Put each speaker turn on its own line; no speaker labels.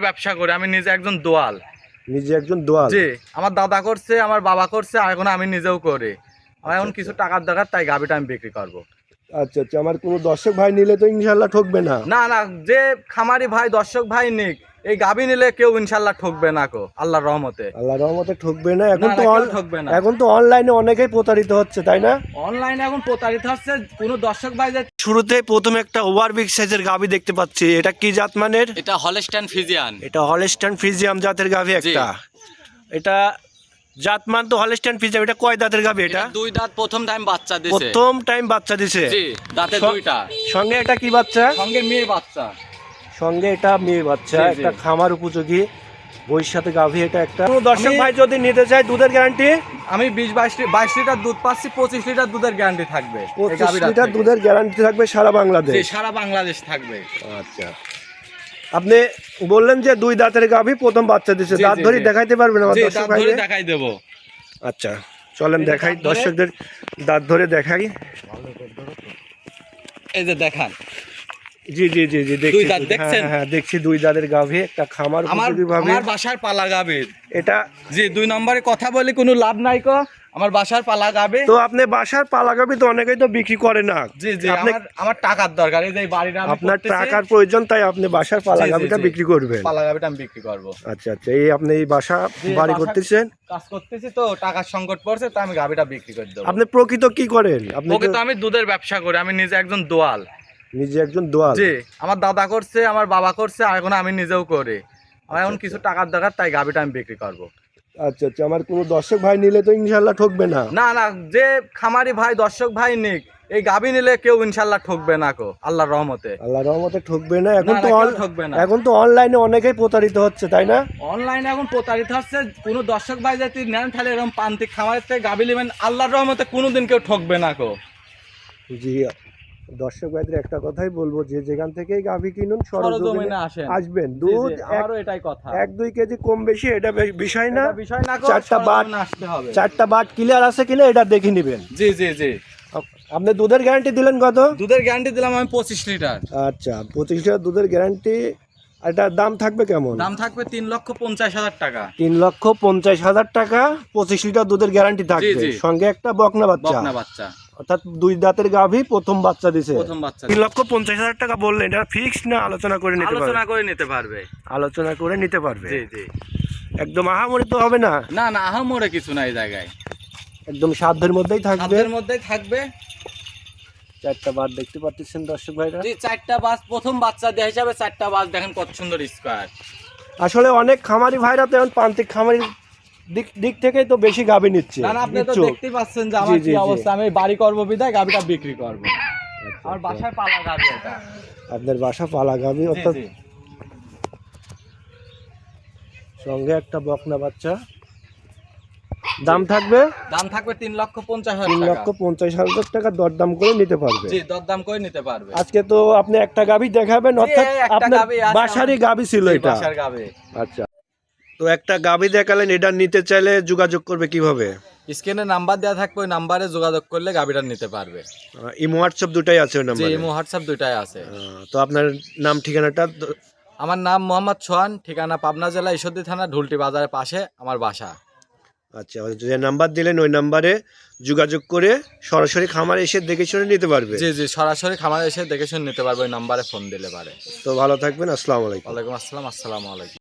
ব্যবসা করে আমি নিজে একজন দোয়াল।
নিজে একজন দোয়াল?
জি, আমার দাদা করছে, আমার বাবা করছে, আর এখন আমি নিজেও করি। আমার এখন
আচ্ছা,
কিছু টাকার দরকার, তাই গাভিটা আমি বিক্রি করব।
আচ্ছা আচ্ছা, আমার কোনো দর্শক ভাই নিলে তো ইনশাল্লাহ ঠকবে না?
না না, যে খামারি ভাই দর্শক ভাই নিক, এই গাভি নিলে কেউ ইনশাল্লাহ ঠকবে না কো, আল্লাহর রহমতে।
আল্লাহর রহমতে ঠকবে না।
না, না, কেউ ঠকবে না।
এখন তো অনলাইনে অনেকেই প্রতারিত হচ্ছে, তাই না?
অনলাইনে এখন প্রতারিত হচ্ছে কোনো দর্শক ভাই যে।
শুরুতেই প্রথমে একটা ওভার বিগ সাইজের গাভি দেখতে পাচ্ছি, এটা কি জাত মানের?
এটা হলস্টাইন ফ্রিজিয়ান।
এটা হলস্টাইন ফ্রিজিয়াম জাতের গাভি একটা। এটা জাতমান তো হলস্টাইন ফ্রিজিয়াম। এটা কয় দাঁতের গাভি? এটা
দুই দাঁত, প্রথম টাইম বাচ্চা দিছে।
প্রথম টাইম বাচ্চা দিছে?
জি, দাঁতে দুইটা।
সঙ্গে এটা কি বাচ্চা?
সঙ্গে মেয়ে বাচ্চা।
সঙ্গে এটা মেয়ে বাচ্চা।
জি, জি।
একটা খামার উপযোগী বইয়ের সাথে গাভি এটা একটা। কোনো দর্শক ভাই যদি নিতে চায়, দুধের গ্যারান্টি?
আমি 22 লিটার দুধ পাচ্ছি, 25 লিটার দুধের গ্যারান্টি থাকবে।
25 লিটার দুধের গ্যারান্টি থাকবে সারা বাংলাদেশ?
জি, সারা বাংলাদেশ থাকবে।
আচ্ছা, আপনি বললেন যে দুই দাঁতের গাভি প্রথম বাচ্চা দিছে,
জি,
দাঁত
জি,
ধরে
জি।
দেখাইতে পারবেন আমার
জি,
দর্শক
দাঁত
ভাই?
ধরে দেখাই দেব।
আচ্ছা, চলেন
এই যে
দেখাই
দাঁত ধরে।
দর্শকদের দাঁত ধরে দেখাই।
এই যে দেখান।
জি জি জি জি, দেখছি।
দুই দাঁত দেখছেন?
হ্যাঁ, দেখছি দুই দাঁতের গাভি, একটা খামার উপযোগী ভাবে।
আমার বাসার পালা গাবে
এটা।
জি, 2 নম্বরে কথা বলি কোনো লাভ নাই কো। আমার বাসার পালা গাবে।
তো আপনি বাসার পালা গাভি তো অনেকেই তো বিক্রি করে না।
জি জি,
আপনি
আমার টাকার দরকার। এই যে এই বাড়িটা আমি
আপনার
করতেছি।
টাকার প্রয়োজন, তাই আপনি বাসার পালা
জি, জি,
গাভিটা
জি।
বিক্রি করবেন?
পালা গাবিটা আমি বিক্রি করব।
আচ্ছা আচ্ছা, এই আপনি এই বাসা
জি,
বাড়ি
বাসা-
করতেছেন?
কাজ করতেছি তো, টাকার সংকট পড়ছে, তো আমি গাবিটা বিক্রি করে দেবো।
আপনি প্রকৃত কি করেন? আপনি
ওকে, তো আমি দুধের ব্যবসা করি, আমি নিজে একজন দোয়াল।
নিজে একজন দোয়াল?
জি, আমার দাদা করছে, আমার বাবা করছে, আর এখন আমি নিজেও করি। আমার এখন
আচ্ছা,
কিছু টাকার দরকার, তাই গাবিটা আমি বিক্রি করব।
আচ্ছা আচ্ছা, আমার কোনো দর্শক ভাই নিলে তো ইনশাল্লাহ ঠকবে না?
না না, যে খামারি ভাই দর্শক ভাই নিক, এই গাবি নিলে কেউ ইনশাল্লাহ ঠকবে না কো, আল্লাহর রহমতে।
আল্লাহর রহমতে ঠকবে না।
না, না, কেউ ঠকবে না।
এখন তো অনলাইনে অনেকেই প্রতারিত হচ্ছে, তাই না?
অনলাইনে এখন প্রতারিত হচ্ছে কোনো দর্শক ভাই যদি নেন, তাহলে এরকম প্রান্তিক খামারের থেকে গাবি নেবেন, আল্লাহর রহমতে কোনোদিন কেউ ঠকবে না কো।
জি, দর্শক ভাইদের একটা কথাই বলবো, যে যেখান থেকেই গাভী কিনুন
সরজমিনে
সরজমিনে
আসেন।
আসবেন।
জি,
দুধ
জি, আমারও এটাই কথা।
1-2 কেজি কম বেশি এটা বিষয় না।
এটা বিষয় না কো,
চারটা বাট
সরজমিনে আসতে হবে।
4টা বাট ক্লিয়ার আছে কিনা এটা দেখে নেবেন।
জি জি জি।
আপনি দুধের গ্যারান্টি দিলেন কত?
দুধের গ্যারান্টি দিলাম আমি 25 লিটার।
আচ্ছা, 25 লিটার দুধের গ্যারান্টি। এটার দাম থাকবে কেমন?
দাম থাকবে 3,50,000 টাকা।
3,50,000 টাকা 25 লিটার দুধের গ্যারান্টি থাকবে।
জি।
সঙ্গে একটা বকনা বাচ্চা।
বকনা বাচ্চা।
অর্থাৎ দুই দাঁতের গাভী প্রথম বাচ্চা দিছে।
প্রথম বাচ্চা।
3,50,000 টাকা বললেন, এটা ফিক্সড না আলোচনা করে নিতে পারবে?
আলোচনা করে নিতে পারবে।
আলোচনা করে নিতে পারবে।
জি জি।
একদম আহামরি তো হবে না?
না না, আহামরে কিছু নাই জায়গায়।
একদম সাধ্যের মধ্যেই থাকবে।
সাধ্যের মধ্যেই থাকবে।
4টা বার দেখতে পাচ্ছেন দর্শক ভাইরা।
জি, 4টা বাস প্রথম বাচ্চা দেওয়া হিসাবে 4টা বাস দেখেন কত সুন্দর স্কয়ার।
আসলে অনেক খামারি ভাইরা তো এখন প্রান্তিক খামারি দিক থেকেই তো বেশি গাভী নিচ্ছে।
না না, আপনি তো
নিচ্ছ।
দেখতেই পাচ্ছেন যে আমার
জি, জি,
কি
জি।
অবস্থা। আমি বাড়ি করব বিদায় গাবিটা বিক্রি করব।
আচ্ছা,
আমার
আচ্ছা।
বাসায় পালা গাবি এটা।
আপনার বাসা পালা গাভী,
জি
অর্থাৎ
জি।
সঙ্গে একটা বকনা বাচ্চা। দাম থাকবে?
দাম থাকবে 3,50,000 টাকা।
3,50,000 টাকা দরদাম করে নিতে পারবে।
জি, দরদাম করে নিতে পারবে।
আজকে তো আপনি একটা গাভী দেখাবেন, অর্থাৎ
এই একটা
আপনার
গাভী আছে
বাসারই
আমার।
গাভী ছিল
জি,
এটা?
বাসার গাবি।
আচ্ছা, তো একটা গাভী দেখালেন, এটা নিতে চাইলে যোগাযোগ করবে কিভাবে?
স্ক্রিনে নাম্বার দেওয়া থাকবে, ওই নাম্বারে যোগাযোগ করলে গাবিটা নিতে পারবে।
ইমো হোয়াটসঅ্যাপ দুটাই আছে ওই
জি,
নাম্বারে?
ইমো হোয়াটসঅ্যাপ দুইটাই আছে।
তো আপনার নাম ঠিকানাটা?
আমার নাম মোহাম্মদ সোহান, ঠিকানা পাবনা জেলা ঈশ্বরদী থানা ঢুলটি বাজারের পাশে আমার বাসা।
আচ্ছা, যে নাম্বার দিলেন ওই নাম্বারে যোগাযোগ করে সরাসরি খামারে এসে দেখে শুনে নিতে পারবে?
জি জি, সরাসরি খামারে এসে দেখে শুনে নিতে পারবে, ওই নাম্বারে ফোন দিলে পারে।
তো ভালো থাকবেন, আসসালামু আলাইকুম।
ওয়ালাইকুম আসসালাম। আসসালামু আলাইকুম।